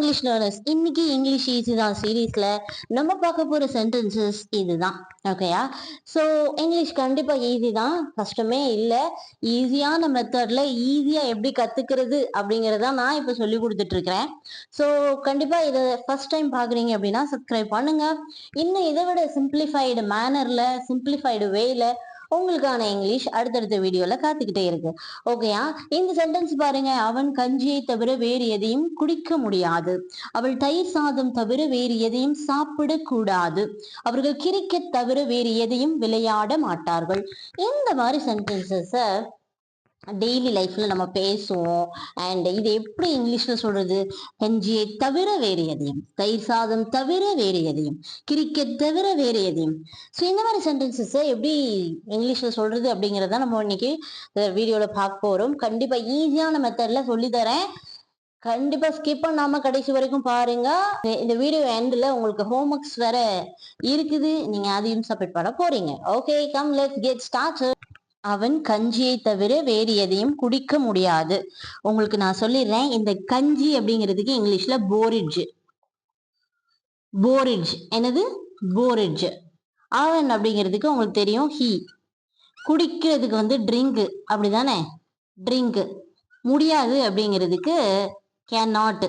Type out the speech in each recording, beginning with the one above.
English learners, இன்னைக்கு English easy தான் சீரீஸ்ல நம்ம பார்க்க போற சென்டென்சஸ் இதுதான். ஓகேயா? ஸோ இங்கிலீஷ் கண்டிப்பா ஈஸி தான், கஷ்டமே இல்லை. ஈஸியான மெத்தட்ல ஈஸியா எப்படி கத்துக்கிறது அப்படிங்கறத நான் இப்ப சொல்லி கொடுத்துட்டு இருக்கிறேன். ஸோ கண்டிப்பா இதை ஃபர்ஸ்ட் டைம் பாக்குறீங்க அப்படின்னா சப்ஸ்கிரைப் பண்ணுங்க. இன்னும் இதை விட சிம்பிளிஃபைடு மேனர்ல, சிம்பிளிஃபைடு வேல உங்களுக்கான இங்கிலீஷ் அடுத்தடுத்த வீடியோல காத்துக்கிட்டே இருக்கு. ஓகேயா? இந்த சென்டென்ஸ் பாருங்க. அவன் கஞ்சியை தவிர வேறு எதையும் குடிக்க முடியாது. அவள் தயிர் சாதம் தவிர வேறு எதையும் சாப்பிட கூடாது. அவர்கள் கிரிக்கெட் தவிர வேறு எதையும் விளையாட மாட்டார்கள். இந்த மாதிரி சென்டென்சஸ டெய்லி லைஃப்ல நம்ம பேசுவோம். அண்ட் இது எப்படி இங்கிலீஷ்ல சொல்றது? கஞ்சியை தவிர வேறு எதையும், தயிர் சாதம் தவிர வேறு எதையும், கிரிக்கெட் தவிர வேறு எதையும். ஸோ இந்த மாதிரி சென்டென்சஸ் எப்படி இங்கிலீஷ்ல சொல்றது அப்படிங்கறத நம்ம இன்னைக்கு வீடியோல பார்க்க போறோம். கண்டிப்பா ஈஸியான மெத்தட்ல சொல்லி தரேன். கண்டிப்பா ஸ்கிப் பண்ணாம கடைசி வரைக்கும் பாருங்க. இந்த வீடியோ எண்ட்ல உங்களுக்கு ஹோம்ஒர்க்ஸ் வேற இருக்குது, நீங்க அதையும் சப்மிட் பண்ண போறீங்க. Okay, come let's get start. அவன் கஞ்சியை தவிர வேறு எதையும் குடிக்க முடியாது. உங்களுக்கு நான் சொல்லிடுறேன், இந்த கஞ்சி அப்படிங்கிறதுக்கு இங்கிலீஷ்ல போரிட்ஜ். போரிட்ஜ் என்னது? போரிட்ஜ். அவன் அப்படிங்கிறதுக்கு உங்களுக்கு தெரியும் ஹீ. குடிக்கிறதுக்கு வந்து ட்ரிங்க், அப்படிதானே? ட்ரிங்க். முடியாது அப்படிங்கிறதுக்கு கேன் நாட்.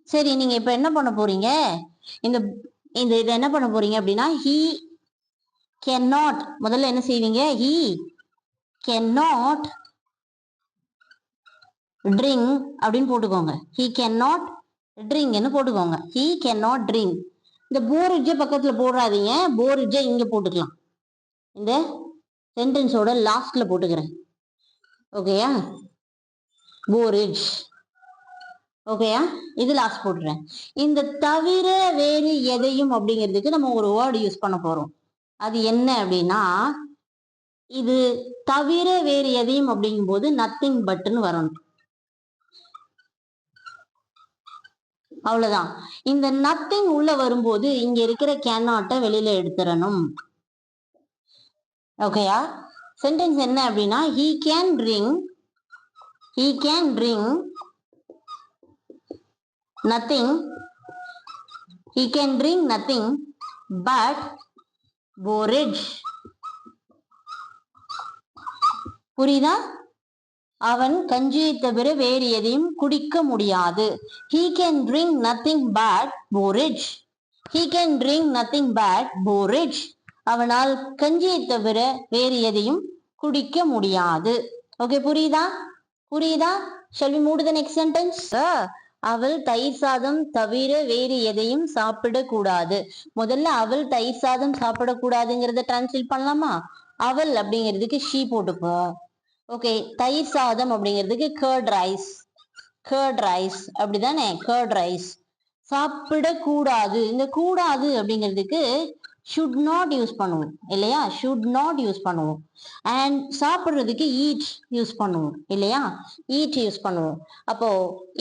சரி, நீங்க இப்ப என்ன பண்ண போறீங்க? இந்த இந்த இதை என்ன பண்ண போறீங்க அப்படின்னா, ஹீ கேன் நாட். முதல்ல என்ன செய்வீங்க? ஹீ cannot drink அப்படின்னு போட்டுக்கோங்க. he cannot drink ன்னு போட்டுக்கோங்க. he cannot drink. இந்த போரிட்ஜ பக்கத்துல போடாதீங்க, போரிட்ஜ இங்க போட்டுக்கலாம். இந்த சென்டென்ஸோட லாஸ்ட்ல போட்டுக்கிறேன். ஓகேயா? போரிட்ஜ். ஓகேயா? இது லாஸ்ட் போட்டுறேன். இந்த தவிர வேறு எதையும் அப்படிங்கிறதுக்கு நம்ம ஒரு வேர்டு யூஸ் பண்ண போறோம். அது என்ன அப்படின்னா, இது தவிர வேறு எதையும் அப்படிங்கும் போது நத்திங் பட்னு வரணும். அவ்வளவுதான். இந்த நத்திங் உள்ள வரும்போது இங்க இருக்கிற கேனாட்ட வெளியில எடுத்துறணும். ஓகேயா? சென்டென்ஸ் என்ன அப்படின்னா, he can drink nothing but porridge. புரியுதா? அவன் கஞ்சியை தவிர வேறு எதையும் குடிக்க முடியாது. he can drink nothing but porridge. he can drink nothing but porridge. அவனால் கஞ்சியை தவிர வேறு எதையும் குடிக்க முடியாது. ஓகே, புரியுதா? புரியுதா? shall we move to the next sentence? அவள் தயிர் சாதம் தவிர வேறு எதையும் சாப்பிடக்கூடாது. முதல்ல அவள் தயிர் சாதம் சாப்பிடக்கூடாதுங்கிறத டிரான்ஸ்லேட் பண்ணலாமா? அவள் அப்படிங்கிறதுக்கு ஷீ போட்டுப்போம். ஓகே, தயிர் சாதம் அப்படிங்கிறதுக்கு கர்ட் ரைஸ் அப்படிதானே? Curd rice. சாப்பிடக்கூடாது, இந்த கூடாது அப்படிங்கிறதுக்கு should not யூஸ் பண்ணுவோம் இல்லையா? should not யூஸ் பண்ணுவோம். அண்ட் சாப்பிடுறதுக்கு eat யூஸ் பண்ணுவோம் இல்லையா? eat யூஸ் பண்ணுவோம். அப்போ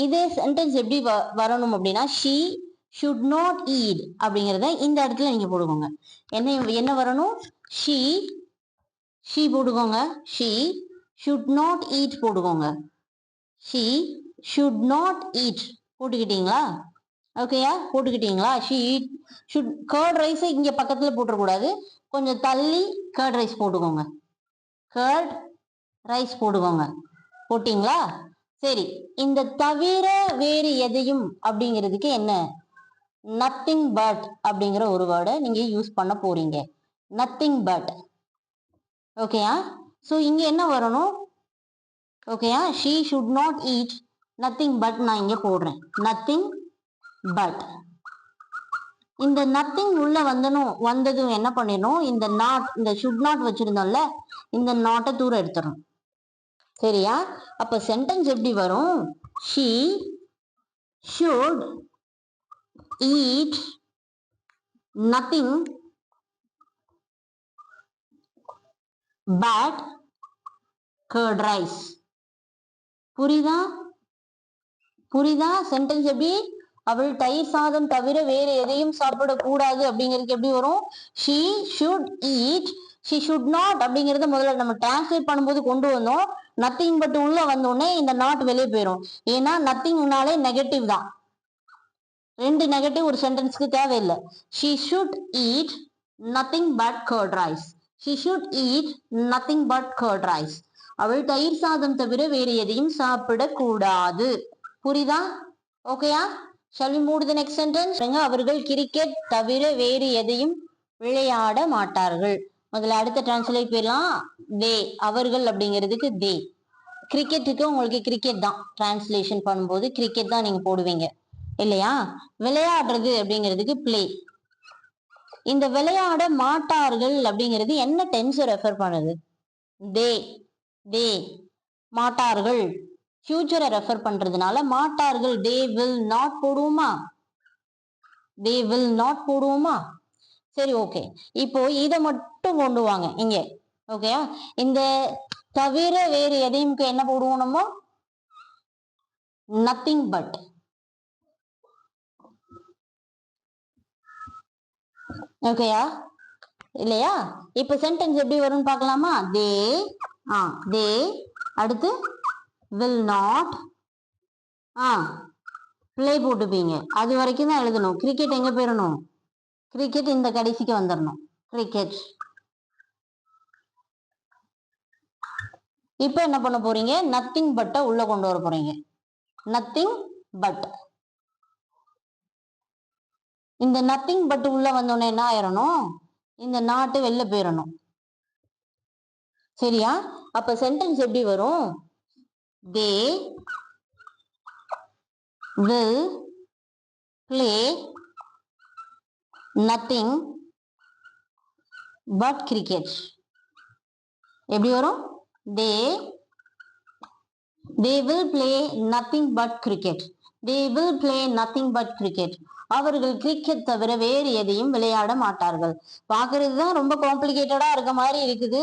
இதே சென்டென்ஸ் எப்படி வரணும் அப்படின்னா, she should not eat அப்படிங்கிறத இந்த இடத்துல நீங்க போடுவோங்க. என்ன வரணும்? she போட்டுக்கோங்க. she should not eat போட்டுக்கோங்க. she should not eat போட்டுக்கிட்டீங்களா? ஓகேயா? போட்டுக்கிட்டீங்களா? she should. கர்ட் ரைஸ் இங்க பக்கத்துல போட்டுறக்கூடாது, கொஞ்சம் தள்ளி கர்ட் ரைஸ் போட்டுக்கோங்க. கர்ட் ரைஸ் போட்டுக்கோங்க. போட்டீங்களா? சரி, இந்த தவிர வேறு எதையும் அப்படிங்கிறதுக்கு என்ன? நத்திங் பட் அப்படிங்கிற ஒரு வேர்டை நீங்க யூஸ் பண்ண போறீங்க. Nothing but. ஓகேயா? சோ இங்க என்ன வரணும்? ஓகேயா? she should not eat nothing but நான் இங்க போடுறேன். nothing but. இந்த நத்திங் உள்ள வந்ததும் என்ன பண்ணிடணும்? இந்த நாட், இந்த should not வச்சிருந்தோம்ல, இந்த நாட்டை தூரம் எடுத்துடணும். சரியா? அப்ப சென்டென்ஸ் எப்படி வரும்? she should eat nothing but curd rice. புரியுதா? புரியுதா? சென்டென்ஸ் எப்படி? அவள் தயிர் சாதம் தவிர வேறு எதையும் சாப்பிடக்கூடாது அப்படிங்கிறதுக்கு எப்படி வரும்? she should eat. she should not அப்படிங்கறத முதல்ல நம்ம டிரான்ஸ்லேட் பண்ணும்போது கொண்டு வந்தோம். நத்திங் பட் உள்ள வந்தோடனே இந்த நாட் வெளியே போயிடும். ஏன்னா நத்திங்னாலே நெகட்டிவ் தான். ரெண்டு நெகட்டிவ் ஒரு சென்டென்ஸ்க்கு தேவையில்லை. she should eat nothing but curd rice. she should eat nothing but curd rice. அவள் தயிர் சாதம் தவிர வேறு எதையும் சாப்பிடக்கூடாது. புரியுதா? ஓகேயா? shall we move to the next sentence? அவர்கள் கிரிக்கெட் தவிர வேறு எதையும் விளையாட மாட்டார்கள். முதல்ல அடுத்த டிரான்ஸ்லேட் போயிடலாம். தே, அவர்கள் அப்படிங்கிறதுக்கு தே. கிரிக்கெட்டுக்கு உங்களுக்கு கிரிக்கெட் தான் டிரான்ஸ்லேஷன் பண்ணும்போது கிரிக்கெட் தான் நீங்க போடுவீங்க இல்லையா? விளையாடுறது அப்படிங்கிறதுக்கு பிளே. இந்த விளையாட மாட்டார்கள் அப்படிங்கிறது என்ன டென்ஸ் ரெஃபர் பண்ணுது? தே. தே மாட்டார்கள் ஃபியூச்சரை ரெஃபர் பண்றதுனால மாட்டார்கள் தே வில் நாட் போடுவோமா? தே வில் நாட் போடுவோமா? சரி, ஓகே. இப்போ இதை மட்டும் கொண்டு வாங்க இங்க. ஓகேயா? இந்த தவிர வேறு எதையும் என்ன போடுவோம் நம்ம? Nothing but. ஓகேயா? இல்லையா? இப்ப சென்டென்ஸ் எப்படி வரும்னு பார்க்கலாமா? தே, தே, அடுத்து வில் நாட், பிளே போட்டுப்பீங்க. அது வரைக்கும் தான் எழுதணும். கிரிக்கெட் எங்க போயிடணும்? கிரிக்கெட் இந்த கடைசிக்கு வந்துடணும். கிரிக்கெட். இப்ப என்ன பண்ண போறீங்க? நத்திங் பட்ட உள்ள கொண்டு வர போறீங்க. Nothing but. இந்த நத்திங் பட் உள்ள வந்தோடனே என்ன ஆயிரணும்? இந்த நாட்டு வெளில போயிடணும். சரியா? அப்ப சென்டென்ஸ் எப்படி வரும்? They will play nothing but cricket. எப்படி வரும்? தே will play nothing but cricket. they will play nothing but cricket. அவர்கள் கிரிக்கெட் தவிர வேறு எதையும் விளையாட மாட்டார்கள். பாக்குறது தான் ரொம்ப காம்ப்ளிகேட்டடா இருக்க மாதிரி இருக்குது.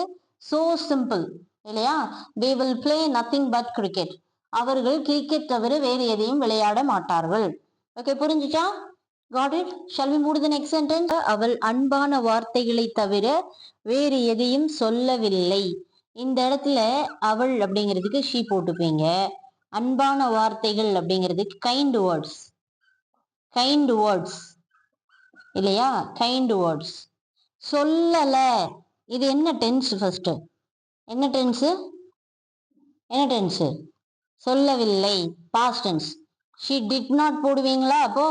சோ சிம்பிள் இல்லையா? they will play nothing but cricket. அவர்கள் கிரிக்கெட் தவிர வேறு எதையும் விளையாட மாட்டார்கள். ஓகே, புரிஞ்சுச்சா? got it? shall we move to the next sentence? அவள் அன்பான வார்த்தைகளை தவிர வேறு எதையும் சொல்லவில்லை. இந்த இடத்துல அவள் அப்படிங்கிறதுக்கு ஷீ போட்டுப்பீங்க. அன்பான வார்த்தைகள் அப்படிங்கிறதுக்கு கைண்ட் வேர்ட்ஸ். கைண்ட் வேர்ட்ஸ் இல்லையா? Kind words. சொல்லல, இது என்ன டென்ஸ்? ஃபர்ஸ்ட் என்ன டென்ஸ்? என்ன டென்ஸ்? சொல்லவில்லை, past tense. She did not போடுவீங்களா? அப்போ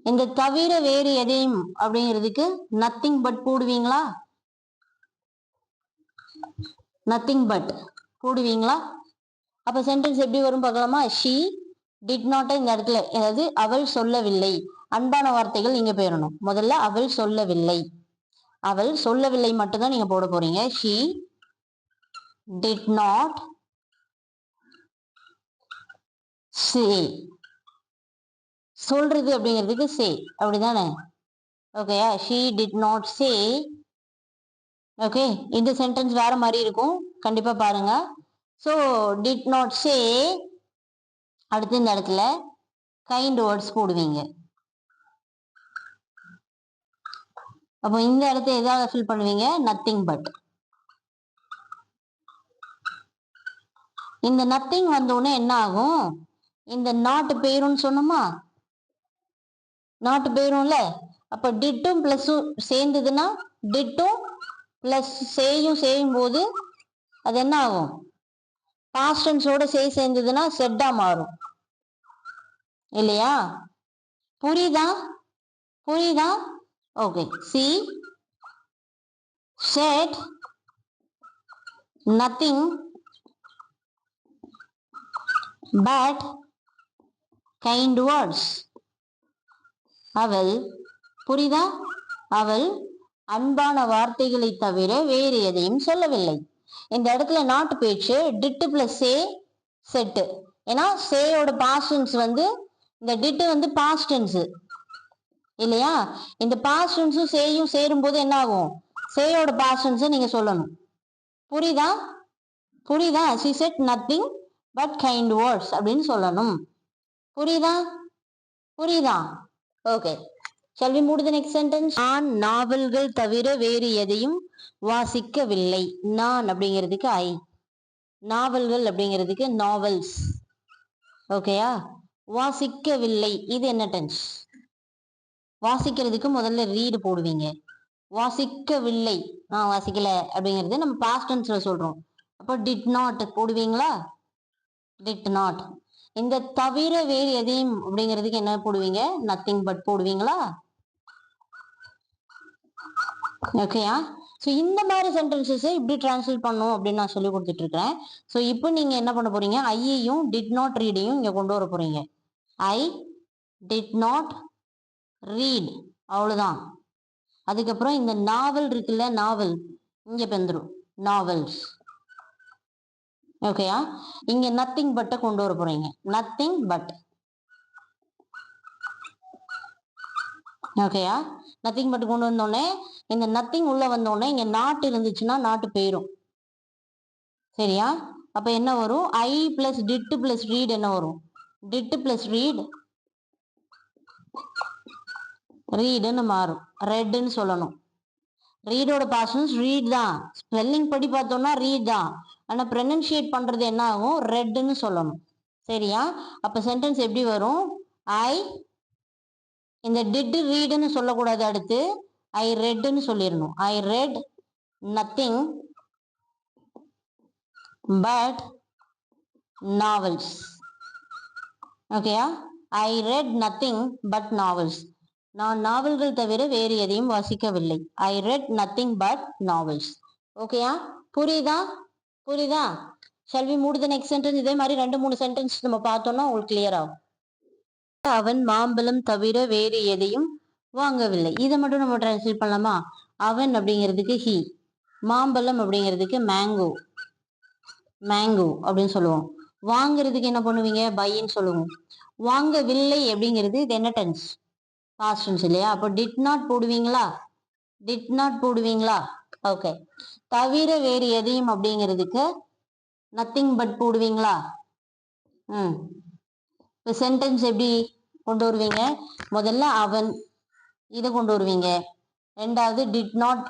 இந்த தவிர வேறு எதையும் அப்படிங்கிறதுக்கு நத்திங் பட் போடுவீங்களா? நத்திங் பட் போடுவீங்களா? அப்ப சென்டென்ஸ் எப்படி வரும் பார்க்கலாமா? ஷீ டிட் நாட் இந்த இடத்துல, அதாவது அவள் சொல்லவில்லை. அன்பான வார்த்தைகள் இங்க போயிடணும். முதல்ல அவள் சொல்லவில்லை. அவள் சொல்லவில்லை மட்டும்தான் நீங்க போட போறீங்க. ஷீ டிட் நாட் சே. சொல்றது அப்படிங்கிறதுக்கு சே, அப்படிதானே? ஓகேயா? She did not say. Okay, இந்த சென்டென்ஸ் வேற மாதிரி இருக்கும், கண்டிப்பா பாருங்க. ஸோ டிட் நாட் சே. அடுத்து இந்த இடத்துல கைண்ட் வேர்ட்ஸ் போடுவீங்க. அப்போ இந்த இடத்த எதாவது ஃபில் பண்ணுவீங்க? Nothing but. இந்த நத்திங் வந்தோடனே என்ன ஆகும்? இந்த நாட்டு பேருன்னு சொன்னோமா? நாட்டு பேரும்ல. அப்ப டிட்டும் பிளஸும் சேர்ந்ததுன்னா, டிட்டும் பிளஸ் சேயும் செய்யும் போது அது என்ன ஆகும்? பாஸ்ட் டென்ஸோட சேர்ந்ததுன்னா செட்டா மாறும் இல்லையா? புரியுதா? புரியுதா? Okay. C said nothing but kind words. அவள், புரியுதா? அவள் அன்பான வார்த்தைகளை தவிர வேறு எதையும் சொல்லவில்லை. இந்த இடத்துல நாட்டு பேச்சு டிட்டு பிளஸ் சே செட்டு. ஏன்னா சேயோட பாஸ்டன்ஸ் வந்து இந்த டிட்டு வந்து பாஸ்டன்ஸ் இல்லையா? இந்த பாஸ்டன்ஸும் சேயும் சேரும் போது என்ன ஆகும்? சேயோட பாஸ்டன்ஸ் நீங்க சொல்லணும். புரியுதா? புரியுதா? she said nothing but kind words அப்படின்னு சொல்லணும். புரியுதா? புரியுதா? Okay. shall we move to the next sentence? நான் நாவல்கள் தவிர வேறு எதையும் வாசிக்கவில்லை. நான் அப்படிங்கிறதுக்கு ஐ, நாவல்கள் அப்படிங்கிறதுக்கு நாவல்ஸ். ஓகேயா? வாசிக்கவில்லை, இது என்ன டென்ஸ்? வாசிக்கிறதுக்கு முதல்ல ரீடு போடுவீங்க. வாசிக்கவில்லை, வாசிக்கல அப்படிங்கிறது நம்ம பாஸ்ட் டென்ஸ்ல சொல்றோம். அப்போ டிட் நாட் போடுவீங்களா? Did not. இந்த தவிர வேறு எதையும் அப்படிங்கிறதுக்கு என்ன போடுவீங்க? நத்திங் பட் போடுவீங்களா? ஓகேயா? ஸோ இந்த மாதிரி சென்டென்சஸை இப்படி டிரான்ஸ்லேட் பண்ணும் அப்படின்னு நான் சொல்லி கொடுத்துட்டு இருக்கிறேன். ஸோ இப்போ நீங்க என்ன பண்ண போறீங்க? ஐயையும் டிட் நாட் ரீடையும் இங்க கொண்டு வர போறீங்க. ஐ டிட் நாட் ரீட், அவ்வளவுதான். அதுக்கப்புறம் இந்த நாவல் இருக்குல்ல, நாவல் இங்க வந்துடும், நாவல்ஸ். ஓகேயா? இங்க நத்திங் பட்டை கொண்டு வர போறீங்க. Nothing but. ஓகேயா? நத்திங் பட் கொண்டு வந்தோடனே இந்த நத்திங் உள்ள வந்தோடனே இங்க நாட்டு இருந்துச்சுன்னா நாட்டு போயிரும். சரியா? அப்ப என்ன வரும்? ஐ பிளஸ் டிட் பிளஸ் ரீட் என்ன வரும்? டிட் பிளஸ் ரீட் ரீடுன்னு மாறும். ரெட்னு சொல்லணும். ரீடோட பாஸ்ட் ரீட் தான். ஸ்பெல்லிங் படி பார்த்தோம்னா ரீட் தான். ஆனா ப்ரொனன்சியேட் பண்றது என்ன ஆகும்? ரெட்னு சொல்லணும். சரியா? அப்ப சென்டென்ஸ் எப்படி வரும்? ஐ, இந்த டிட் ரீடுன்னு சொல்லக்கூடாது. அடுத்து ஐ ரெட்னு சொல்லிடணும். I read nothing but novels. ஓகேயா? I read nothing but novels. நான் நாவல்கள் தவிர வேறு எதையும் வாசிக்கவில்லை. I read nothing but novels. ஓகேயா? புரியுதா? புரியுதா? Shall we move to the next sentence? இதே மாதிரி 2-3 சென்டென்ஸ் நம்ம பார்த்தோம்னா உங்களுக்கு கிளியர் ஆகும். அவன் மாம்பழம் தவிர வேறு எதையும் வாங்கவில்லை. இதை மட்டும் நம்ம டிரான்ஸ்லேட் பண்ணலாமா? அவன் அப்படிங்கிறதுக்கு ஹி, மாம்பழம் அப்படிங்கிறதுக்கு மேங்கோ, மேங்கோ அப்படின்னு சொல்லுவோம். வாங்குறதுக்கு என்ன பண்ணுவீங்க? பைன்னு சொல்லுவோம். வாங்கவில்லை அப்படிங்கிறது இது என்ன டென்ஸ்? பாஸ்ட் டென்ஸ் இல்லையா? அப்போ டிட் நாட் போடுவீங்களா? டிட் நாட் போடுவீங்களா? ஓகே. தவிர வேறு எதையும் அப்படிங்கிறதுக்கு நத்திங் பட் போடுவீங்களா? இப்போ சென்டென்ஸ் எப்படி கொண்டு வருவீங்க? முதல்ல அவன், இதை கொண்டு வருவீங்க. ரெண்டாவது டிட் நாட்,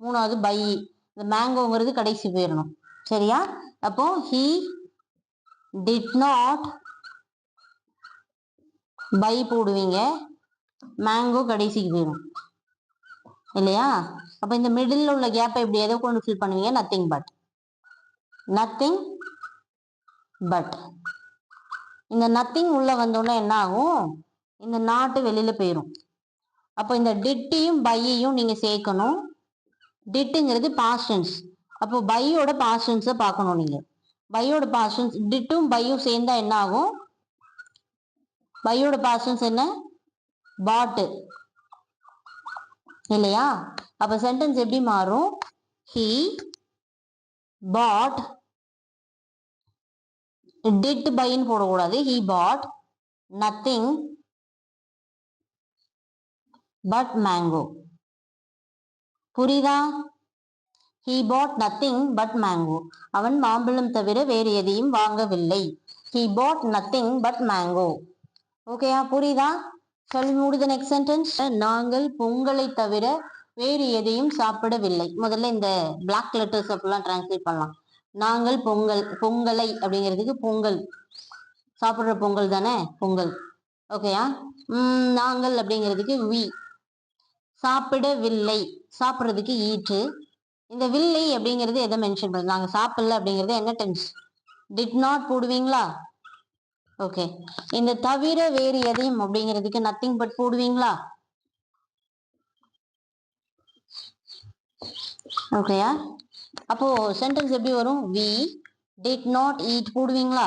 மூணாவது பை. இந்த மேங்கோங்கிறது கடைசி போயிடணும். சரியா? அப்போ ஹி டிட் நாட் பை போடுவீங்க. மேங்கோ கடைசிக்கு போயிடும் இல்லையா? அப்ப இந்த மிடில் உள்ள கேப்பை எப்படி எதை கொண்டு ஃபில் பண்ணுவீங்க? Nothing but. Nothing but. இந்த நத்திங் உள்ள வந்தோடனே என்ன ஆகும்? இந்த நாட்டு வெளியில போயிடும். அப்போ இந்த டிட்டையும் பையையும் நீங்க சேர்க்கணும். டிட்டுங்கிறது பாஸ்ட் டென்ஸ். அப்போ பையோட பாஸ்ட் டென்ஸை பார்க்கணும் நீங்க. பையோட பாஸ்ட் டென்ஸ் டிட்டும் பையும் சேர்ந்தா என்ன ஆகும்? பையோட பாஸ்ட் டென்ஸ் என்ன? பாட்டு இல்லையா? அப்ப சென்டென்ஸ் எப்படி மாறும்? he bought, did buyன்னு போடக்கூடாது. he bought nothing but mango. புரியுதா? he bought nothing but mango. அவன் மாம்பழம் தவிர வேறு எதையும் வாங்கவில்லை. he bought nothing but mango. ஓகேயா? புரியுதா? Shall we move to the next sentence? நாங்கள் பொங்கலை தவிர வேறு எதையும் சாப்பிடவில்லை. முதல்ல இந்த பிளாக் லெட்டர்ஸ் அப்படிலாம் டிரான்ஸ்லேட் பண்ணலாம். நாங்கள் பொங்கல், பொங்கலை அப்படிங்கிறதுக்கு பொங்கல், சாப்பிடுற பொங்கல் தானே பொங்கல். ஓகேயா? நாங்கள் அப்படிங்கிறதுக்கு வி. சாப்பிடவில்லை, சாப்பிட்றதுக்கு ஈட்டு. இந்த வில்லை அப்படிங்கிறது எதை மென்ஷன் பண்ணுது? நாங்க சாப்பிடல அப்படிங்கிறது என்ன டென்ஸ்? டிட் நாட் போடுவீங்களா? ஓகே. இந்த தவிர வேறு எதையும் அப்படிங்கிறதுக்கு நத்திங் பட் போடுவீங்களா? ஓகேயா? அப்போ சென்டென்ஸ் எப்படி வரும்? we did not eat போடுவீங்களா?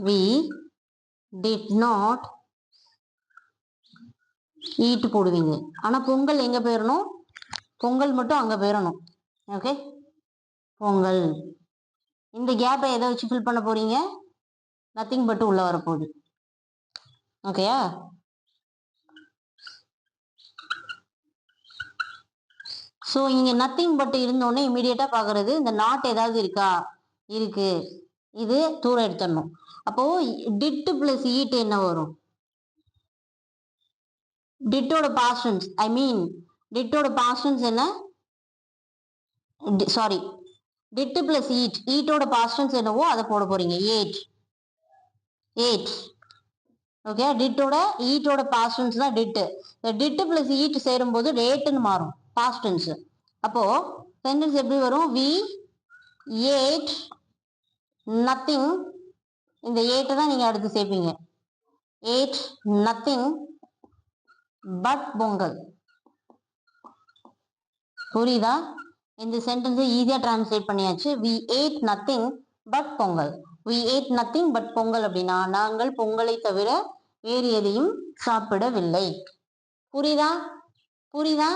we did not eat போடுவீங்க. ஆனா பொங்கல் எங்க போயிடணும்? பொங்கல் மட்டும் அங்க போயிடணும். ஓகே, பொங்கல். இந்த கேப்பை எதை வச்சு ஃபில் பண்ண போறீங்க? நத்திங் பட் உள்ள வரப்போகுது. ஓகேயா? ஸோ இங்க நத்திங் பட் இருந்தோடனே இமீடியட்டா பாக்குறது இந்த நாட் ஏதாவது இருக்கா? இருக்கு. இது தூரம் எடுத்துடணும். அப்போ டிட் பிளஸ் ஈட் என்ன வரும்? டிட்டோட பாஸ்ட் டென்ஸ், ஐ மீன் டிட்டோட பாஸ்ட் டென்ஸ் என்ன? சாரி, டிட் பிளஸ் ஈட், ஈட்டோட பாஸ்ட் டென்ஸ் என்னவோ அதை போட போறீங்க. Ate, ate. ஓகே, டிட்டோட ஈட்டோட பாஸ்ட் டென்ஸ் தான் டிட்டு. இந்த டிட்டு பிளஸ் ஈட் சேரும்போது ரேட்டுன்னு மாறும் பாஸ்ட் டென்ஸ். அப்போ சென்டென்ஸ் எப்படி வரும்? We ate nothing. இந்த ஏட்டை தான் நீங்க அடுத்து சேர்ப்பீங்க. Ate nothing but pongal. புரியுதா? இந்த சென்டென்ஸை ஈஸியா டிரான்ஸ்லேட் பண்ணியாச்சு. We ate nothing but pongal. We ate nothing but pongal அப்படின்னா நாங்கள் பொங்கலை தவிர வேறு எதையும் சாப்பிடவில்லை. புரியுதா? புரியுதா?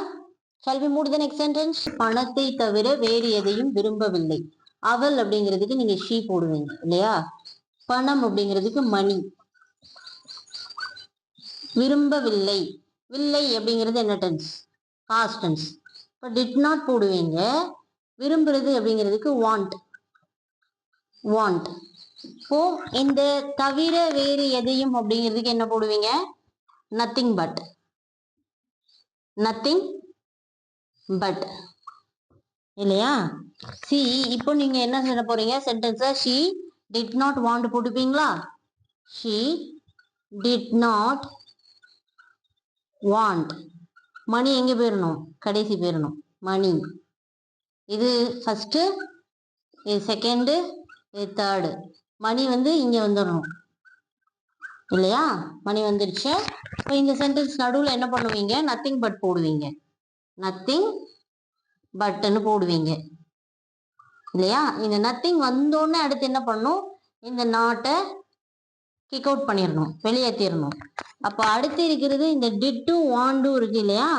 Shall we move to the next sentence? பணத்தை தவிர வேறு எதையும் விரும்பவில்லை. அவள் அப்படிங்கிறதுக்கு நீங்க ஷீ போடுவீங்க இல்லையா? பணம் அப்படிங்கிறதுக்கு மணி. விரும்பவில்லை, வில்லை அப்படிங்கிறது என்ன டென்ஸ்? Past tense. இப்போ டிட் நாட் போடுவீங்க. விரும்புறது அப்படிங்கிறதுக்கு வாண்ட். வாண்ட். இப்போ இந்த தவிர வேறு எதையும் அப்படிங்கிறதுக்கு என்ன போடுவீங்க? Nothing but. நத்திங் பட் இல்லையா? சி, இப்போ நீங்க என்ன சொல்ல போறீங்க? சென்டென்ஸை ஷீ டிட் நாட் வாண்ட் போட்டுப்பீங்களா? She did not want. Money எங்க போயிடணும்? கடைசி போயிடணும். மணி. இது ஃபர்ஸ்ட், இது செகண்ட், இது தேர்டு. மணி இங்க வந்துடணும் இல்லையா? மணி வந்துருச்சு. இப்போ இந்த சென்டென்ஸ் நடுவில் என்ன பண்ணுவீங்க? நத்திங் பட் போடுவீங்க. நத்திங் பட்னு போடுவீங்க இல்லையா? இந்த நத்திங் வந்தோடனே அடுத்து என்ன பண்ணும்? இந்த நாட்டை கிக் அவுட் பண்ணிடணும், வெளியேற்றிடணும். அப்போ அடுத்து இருக்கிறது இந்த டிட்டு வாண்டும் இருக்கு இல்லையா?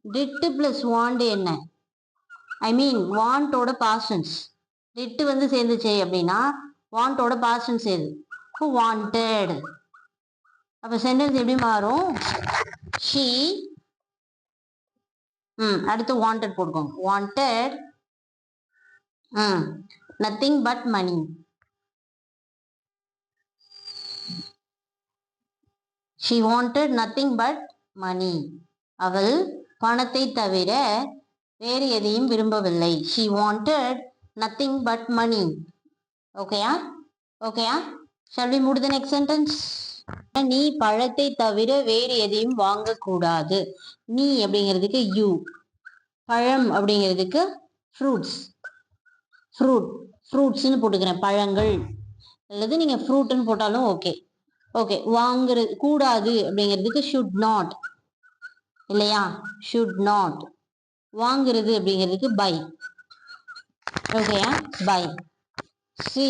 டிட்டு பிளஸ் வாண்டு என்ன? ஐ மீன் வாண்டோட பாஸ்டன்ஸ். டிட்டு சேர்ந்துச்சு அப்படின்னா வாண்டோட பாஸ்டன்ஸ் எது? வாண்டட். அப்போ சென்டென்ஸ் எப்படி மாறும்? ஷீ அடுத்து வாண்டட் போட்டுக்கோங்க. Wanted nothing but money. She wanted nothing but money. அவள் பணத்தை தவிர வேறு எதையும் விரும்பவில்லை. She wanted nothing but money. ஓகேயா? ஓகேயா? Shall we move to the next sentence? நீ பழத்தை தவிர வேறு எதையும் வாங்கக்கூடாது. நீ அப்படிங்கிறதுக்கு யூ, பழம் அப்படிங்கிறதுக்கு ஃப்ரூட்ஸ். ஃப்ரூட், ஃப்ரூட்ஸ்ன்னு போட்டுக்கிறேன். பழங்கள் அல்லது நீங்க ஃப்ரூட்னு போட்டாலும் ஓகே. ஓகே, வாங்குறது கூடாது அப்படிங்கிறதுக்கு ஷுட் நாட் இல்லையா? Should not. வாங்குறது அப்படிங்கிறதுக்கு பை. ஓகேயா? பை. சி,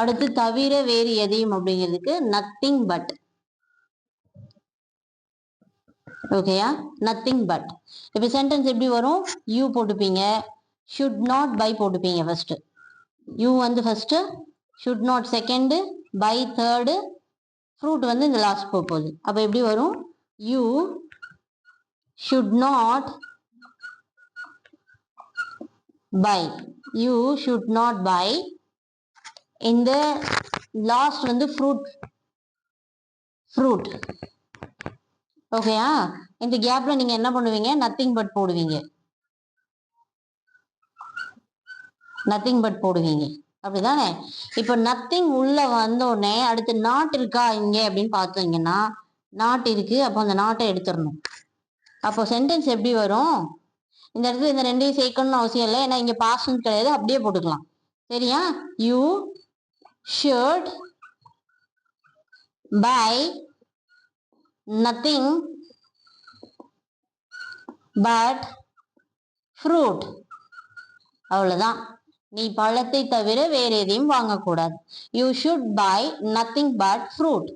அடுத்து தவிர வேறு எதையும் அப்படிங்கிறதுக்கு நத்திங் பட். ஓகேயா? Nothing but. இப்போ சென்டென்ஸ் எப்படி வரும்? யூ போட்டுப்பீங்க, ஷுட் நாட் பை போட்டுப்பீங்க. First you first, should not second, buy third, fruit இந்த லாஸ்ட் போகுது. அப்போ எப்படி வரும்? You should not buy. You should not buy. இந்த லாஸ்ட் ஃப்ரூட். ஃப்ரூட். ஓகேயா? இந்த கேப்ல நீங்க என்ன பண்ணுவீங்க? நத்திங் பட் போடுவீங்க. நத்திங் பட் போடுவீங்க, அப்படிதானே? இப்போ நத்திங் உள்ள வந்தோடனே அடுத்து நாட் இருக்கா இங்க அப்படின்னு பார்த்தீங்கன்னா நாட் இருக்கு. அப்போ அந்த நாட்டை எடுத்துடணும். அப்போ சென்டென்ஸ் எப்படி வரும்? இந்த இடத்துல இந்த ரெண்டையும் சேர்க்கணும்னு அவசியம் இல்லை, ஏன்னா இங்க பாஸ்ட் கிடையாது, அப்படியே போட்டுக்கலாம். சரியா? You should buy nothing but fruit. அவ்வளவுதான். நீ பழத்தை தவிர வேற எதையும் வாங்கக்கூடாது. You should buy nothing but fruit.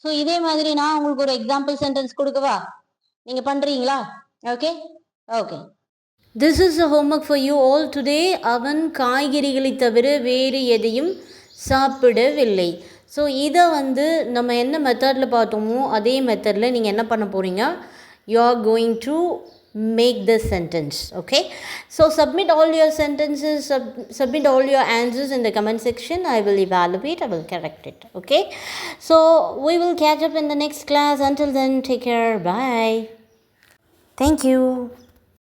So இதே மாதிரி நான் உங்களுக்கு ஒரு எக்ஸாம்பிள் சென்டென்ஸ் கொடுக்கவா? நீங்க பண்றீங்களா? Okay okay. This is a homework for you all today. அவன் காய்கறிகளை தவிர வேறு எதையும் சாப்பிடவில்லை. ஸோ இதை நம்ம என்ன மெத்தடில் பார்த்தோமோ அதே மெத்தடில் நீங்கள் என்ன பண்ண போகிறீங்க? You are going to make this sentence. Okay, so submit all your sentences, submit all your answers in the comment section. I will evaluate, I will correct it. Okay, so we will catch up in the next class. Until then, take care. Bye. Thank you.